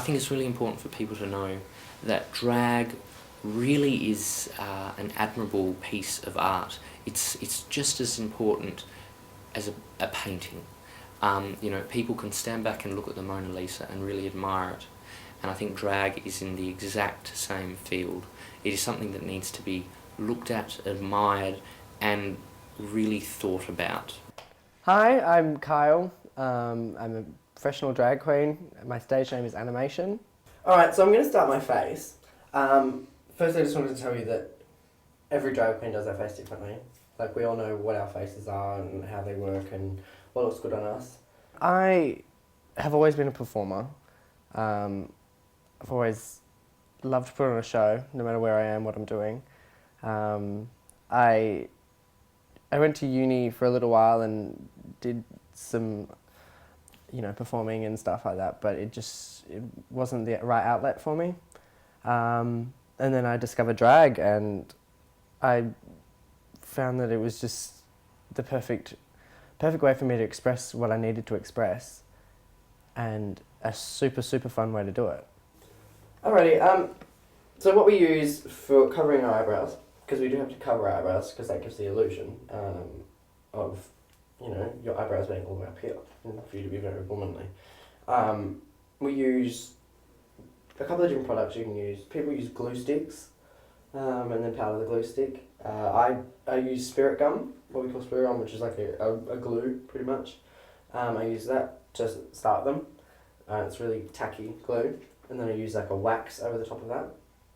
think it's really important for people to know that drag really is an admirable piece of art. It's just as important as a painting. You know, people can stand back and look at the Mona Lisa and really admire it. And I think drag is in the exact same field. It is something that needs to be looked at, admired, and really thought about. Hi, I'm Cahill. I'm a professional drag queen. My stage name is Mation. Alright, so I'm going to start my face. First I just wanted to tell you that every drag queen does their face differently. Like, we all know what our faces are and how they work and what looks good on us. I have always been a performer. I've always loved to put on a show, no matter where I am, what I'm doing. I went to uni for a little while and did some, you know, performing and stuff like that, but it wasn't the right outlet for me. And then I discovered drag, and I found that it was just the perfect way for me to express what I needed to express, and a super fun way to do it. Alrighty, so what we use for covering our eyebrows, because we do have to cover our eyebrows because that gives the illusion of, you know, your eyebrows being all the way up here, for you to be very womanly. We use a couple of different products you can use. People use glue sticks, and then powder the glue stick. I use spirit gum, what we call spirit gum, which is like a glue, pretty much. I use that to start them. It's really tacky glue. And then I use like a wax over the top of that.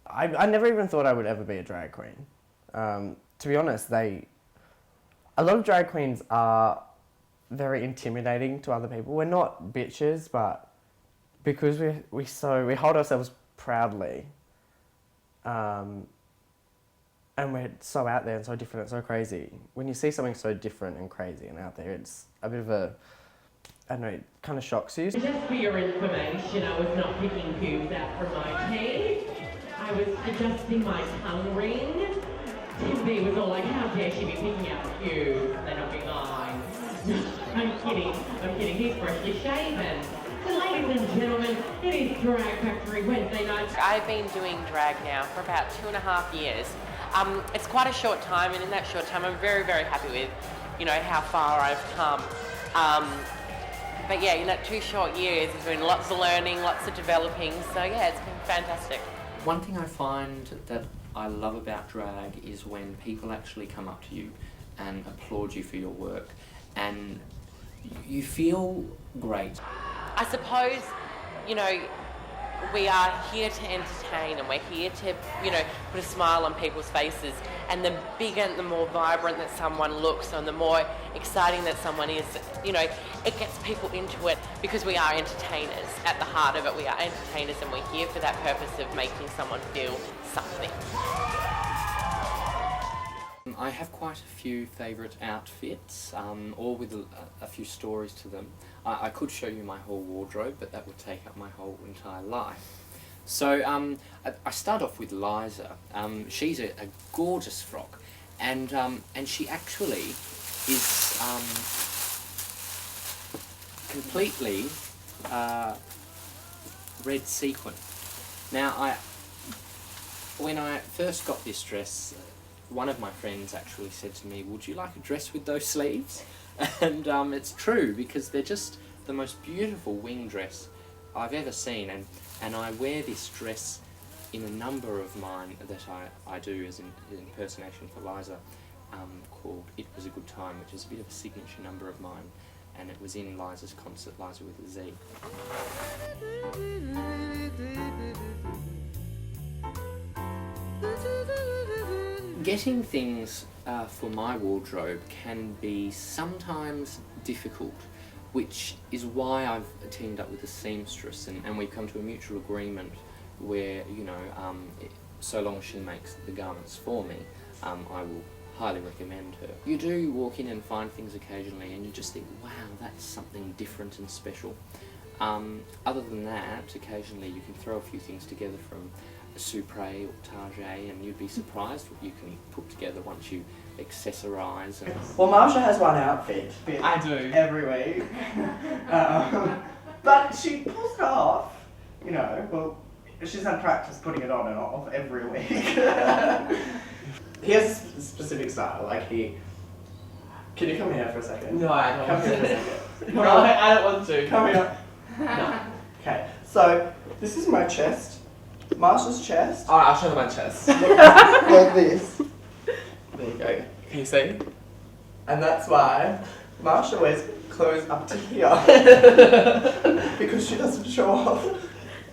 I never even thought I would ever be a drag queen. To be honest, a lot of drag queens are very intimidating to other people. We're not bitches, but because we hold ourselves proudly, and we're so out there and so different and so crazy. When you see something so different and crazy and out there, it's a bit of a, I don't know, it kind of shocks you. Just for your information, I was not picking cubes out from my teeth. I was adjusting my tongue ring. Tiffany was all like, how dare she be picking out cubes? They're not being mine. I'm kidding, he's freshly shaven. So ladies and gentlemen, it is Drag Factory Wednesday night. I've been doing drag now for about 2.5 years. It's quite a short time, and in that short time I'm very happy with, you know, how far I've come. But yeah, in that 2 short years, there's been lots of learning, lots of developing, so yeah, it's been fantastic. One thing I find that I love about drag is when people actually come up to you and applaud you for your work, and you feel great. I suppose, you know, we are here to entertain, and we're here to, you know, put a smile on people's faces. And the bigger and the more vibrant that someone looks, and the more exciting that someone is, you know, it gets people into it, because we are entertainers. At the heart of it, we are entertainers, and we're here for that purpose of making someone feel something. I have quite a few favourite outfits, all with a few stories to them. I could show you my whole wardrobe, but that would take up my whole entire life. So I start off with Liza. She's a gorgeous frock, and she actually is completely red sequin. Now, when I first got this dress, one of my friends actually said to me, "Would you like a dress with those sleeves?" And it's true, because they're just the most beautiful wing dress I've ever seen, and I wear this dress in a number of mine that I do as an impersonation for Liza, called It Was a Good Time, which is a bit of a signature number of mine, and it was in Liza's concert, Liza with a Z. Getting things for my wardrobe can be sometimes difficult, which is why I've teamed up with a seamstress, and we've come to a mutual agreement where, you know, so long as she makes the garments for me, I will highly recommend her. You do walk in and find things occasionally, and you just think, wow, that's something different and special. Other than that, occasionally you can throw a few things together from Supre or Target, and you'd be surprised what you can put together once you accessorise. Well, Marsha has one outfit. I do. Every week. But she pulls it off you know, well, she's had practice putting it on and off every week. He has a specific style, like he... Can you come here for a second? No, I don't Come want here for a to. second. No, I don't want to. Come here. No. Okay, so this is my chest. Marsha's chest. Alright, I'll show them my chest. Like this. There you go. Can you see? And that's why Marsha wears clothes up to here. Because she doesn't show off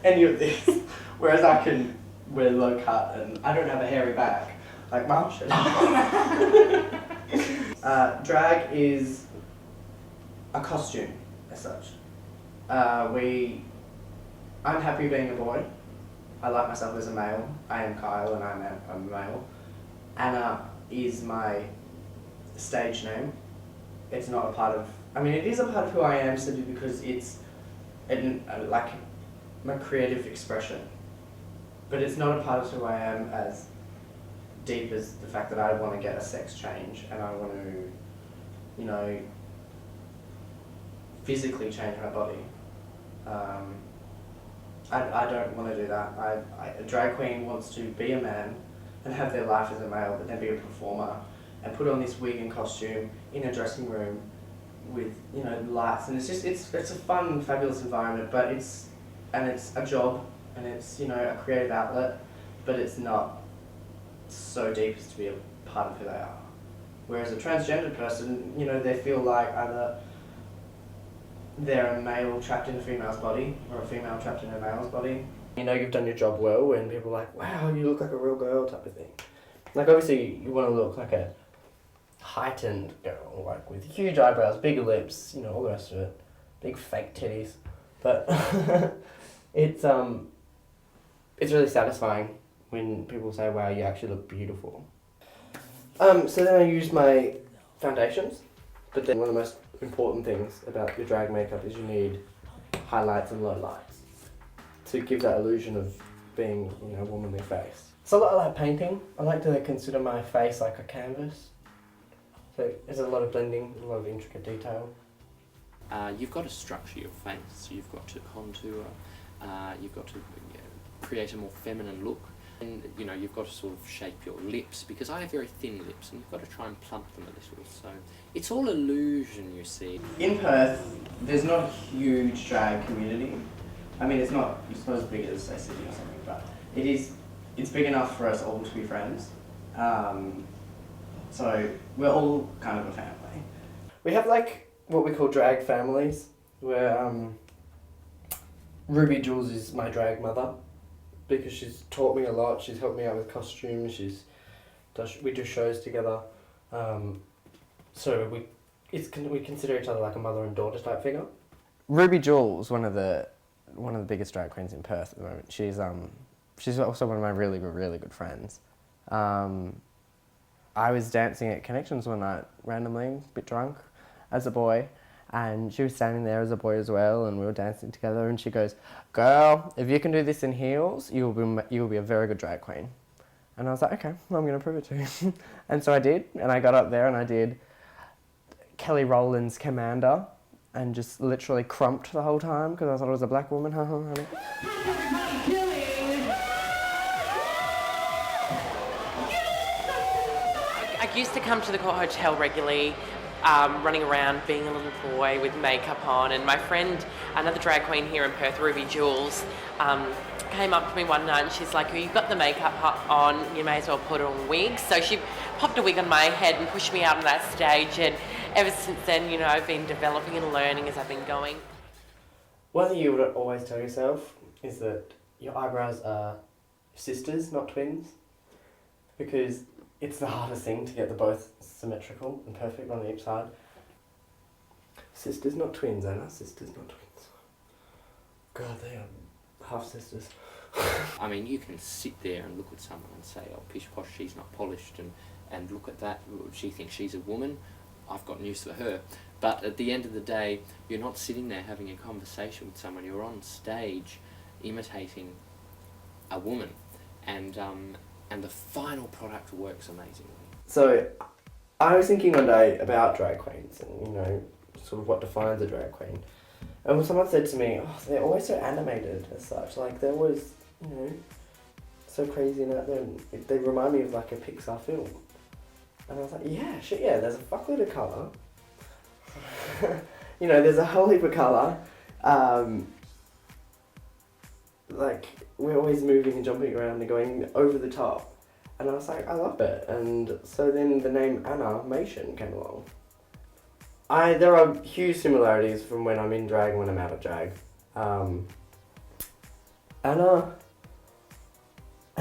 any of this. Whereas I can wear low cut and I don't have a hairy back like Marsha. Drag is a costume as such. I'm happy being a boy. I like myself as a male. I am Kyle and I'm a male. Anna is my stage name. It's not a part of, I mean it is a part of who I am simply because it's like my creative expression. But it's not a part of who I am as deep as the fact that I want to get a sex change and I want to, you know, physically change my body. I don't want to do that. A drag queen wants to be a man and have their life as a male, but then be a performer and put on this wig and costume in a dressing room with, you know, lights, and it's a fun, fabulous environment, but it's a job and it's, you know, a creative outlet, but it's not so deep as to be a part of who they are. Whereas a transgender person, you know, they feel like either they're a male trapped in a female's body or a female trapped in a male's body. You know you've done your job well when people are like, wow, you look like a real girl type of thing. Like obviously you want to look like a heightened girl, like with huge eyebrows, big lips, you know, all the rest of it. Big fake titties. But it's really satisfying when people say, wow, you actually look beautiful. So then I use my foundations, but then one of the most important things about your drag makeup is you need highlights and lowlights to give that illusion of being, you know, a womanly face. So I like painting. I like to consider my face like a canvas. So there's a lot of blending, a lot of intricate detail. You've got to structure your face, you've got to contour, you've got to create a more feminine look. And you know, you've got to sort of shape your lips, because I have very thin lips and you've got to try and plump them a little, so it's all illusion, you see. In Perth, there's not a huge drag community. I mean, it's not, I suppose, as big as, say, Sydney or something, but it's big enough for us all to be friends. So we're all kind of a family. We have like what we call drag families, where Ruby Jewelz is my drag mother, because she's taught me a lot. She's helped me out with costumes. We do shows together. So we consider each other like a mother and daughter type figure. Ruby Jewelz, one of the biggest drag queens in Perth at the moment. She's also one of my really good friends. I was dancing at Connections one night randomly, a bit drunk, as a boy. And she was standing there as a boy as well, and we were dancing together, and she goes, "Girl, if you can do this in heels, you'll be a very good drag queen." And I was like, okay, well, I'm going to prove it to you. And so I did, and I got up there and I did Kelly Rowland's Commander, and just literally crumped the whole time, because I thought it was a black woman, honey. I used to come to the Court Hotel regularly, running around being a little boy with makeup on, and my friend, another drag queen here in Perth, Ruby Jewelz, came up to me one night and she's like, "Oh, you've got the makeup on, you may as well put on a wig." So she popped a wig on my head and pushed me out on that stage, and ever since then, you know, I've been developing and learning as I've been going. One thing you would always tell yourself is that your eyebrows are sisters, not twins, because it's the hardest thing to get them both symmetrical and perfect on each side. Sisters, not twins, Anna. Sisters, not twins. God, they are half sisters. I mean, you can sit there and look at someone and say, "Oh, pish posh, she's not polished," and look at that, she thinks she's a woman. I've got news for her. But at the end of the day, you're not sitting there having a conversation with someone. You're on stage imitating a woman, and the final product works amazingly. So, I was thinking one day about drag queens and, you know, sort of what defines a drag queen. And when someone said to me, oh, they're always so animated as such, like they're always, you know, so crazy and out there, and they remind me of like a Pixar film. And I was like, yeah, shit, yeah, there's a fuckload of colour. You know, there's a whole heap of colour. Like, we're always moving and jumping around and going over the top. And I was like, I love it. And so then the name Anna Mation came along. There are huge similarities from when I'm in drag and when I'm out of drag.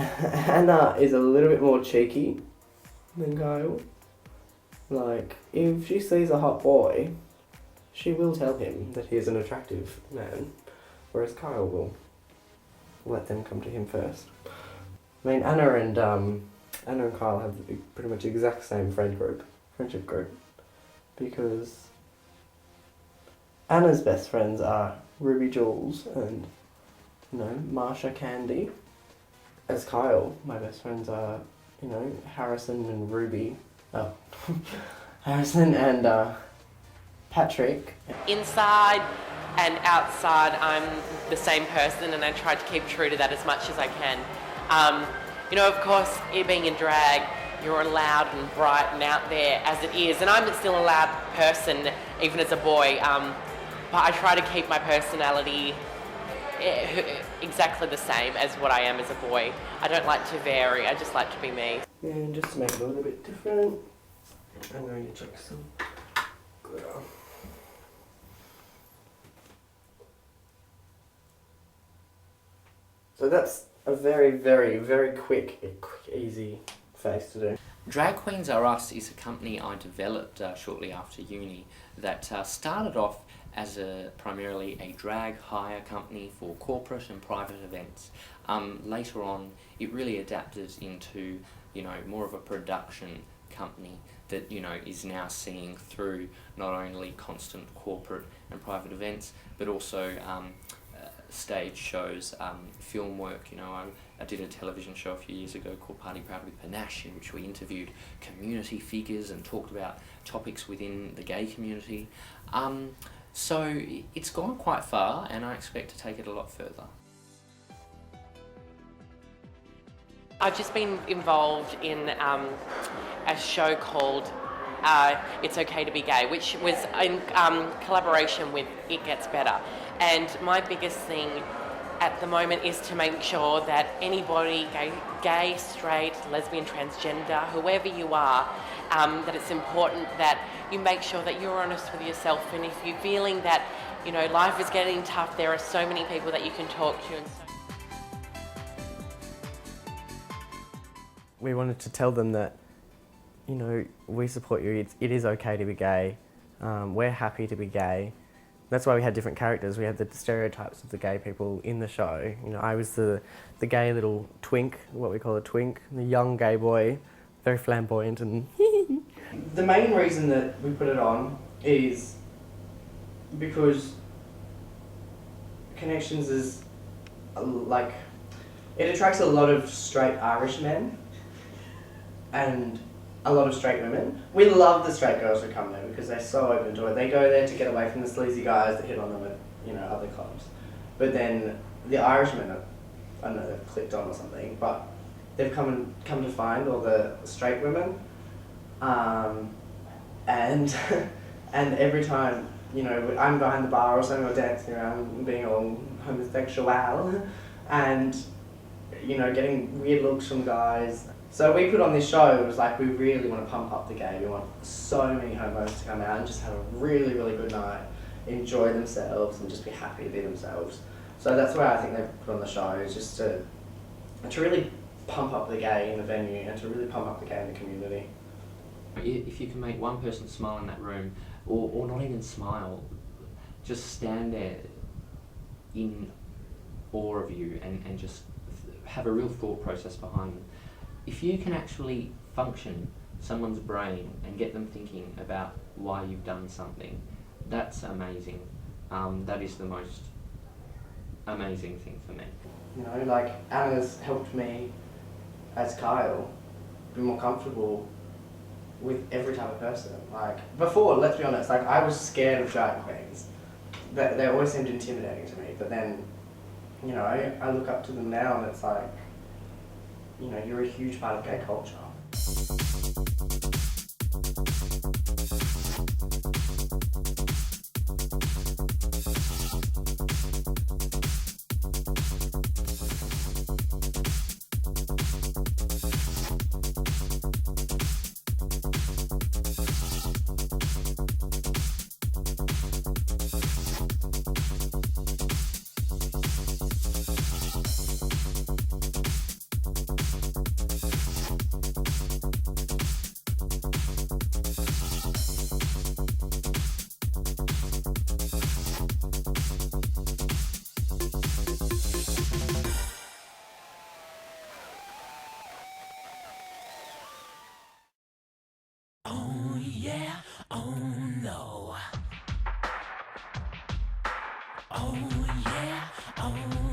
Anna is a little bit more cheeky than Cahill. Like, if she sees a hot boy, she will tell him that he is an attractive man, whereas Cahill will let them come to him first. I mean, Anna and Cahill have pretty much the exact same friendship group, because Anna's best friends are Ruby Jewelz and, you know, Marsha Candy. As Cahill, my best friends are, you know, Harrison and Ruby. Oh, Harrison and Patrick. Inside and outside, I'm the same person, and I try to keep true to that as much as I can. You know, of course, it being in drag, you're loud and bright and out there as it is, and I'm still a loud person, even as a boy, but I try to keep my personality exactly the same as what I am as a boy. I don't like to vary, I just like to be me. Yeah, and just to make it a little bit different, I'm going to check some glitter. So that's a very, very, very quick, easy face to do. Drag Queens Are Us is a company I developed shortly after uni that started off as primarily a drag hire company for corporate and private events. Later on, it really adapted into, you know, more of a production company that, you know, is now seeing through not only constant corporate and private events, but also stage shows, film work. You know, I did a television show a few years ago called Party Proud with Panache, in which we interviewed community figures and talked about topics within the gay community. So it's gone quite far, and I expect to take it a lot further. I've just been involved in a show called It's Okay to Be Gay, which was in collaboration with It Gets Better. And my biggest thing at the moment is to make sure that anybody, gay, straight, lesbian, transgender, whoever you are, that it's important that you make sure that you're honest with yourself. And if you're feeling that, you know, life is getting tough, there are so many people that you can talk to. And We wanted to tell them that, you know, we support you, it is okay to be gay, we're happy to be gay. That's why we had different characters. We had the stereotypes of the gay people in the show. You know, I was the gay little twink, what we call a twink, the young gay boy, very flamboyant and The main reason that we put it on is because Connections is like, it attracts a lot of straight Irish men and a lot of straight women. We love the straight girls who come there because they're so open to it. They go there to get away from the sleazy guys that hit on them at, you know, other clubs. But then the Irishmen are, I don't know, they've clicked on or something, but they've come to find all the straight women. And and every time, you know, I'm behind the bar or something, or dancing around being all homosexual and, you know, getting weird looks from guys. So we put on this show, it was like, we really want to pump up the game. We want so many homos to come out and just have a really, really good night, enjoy themselves and just be happy to be themselves. So that's why I think they've put on the show, is just to really pump up the gay in the venue and to really pump up the gay in the community. If you can make one person smile in that room, or not even smile, just stand there in awe of you and just have a real thought process behind them. If you can actually function someone's brain and get them thinking about why you've done something, that's amazing. That is the most amazing thing for me. You know, like, Anna's helped me as Cahill be more comfortable with every type of person. Like, before, let's be honest, like, I was scared of drag queens. they always seemed intimidating to me. But then, you know, I look up to them now, and it's like, you know, you're a huge part of gay culture. Oh yeah, oh no. Oh yeah, oh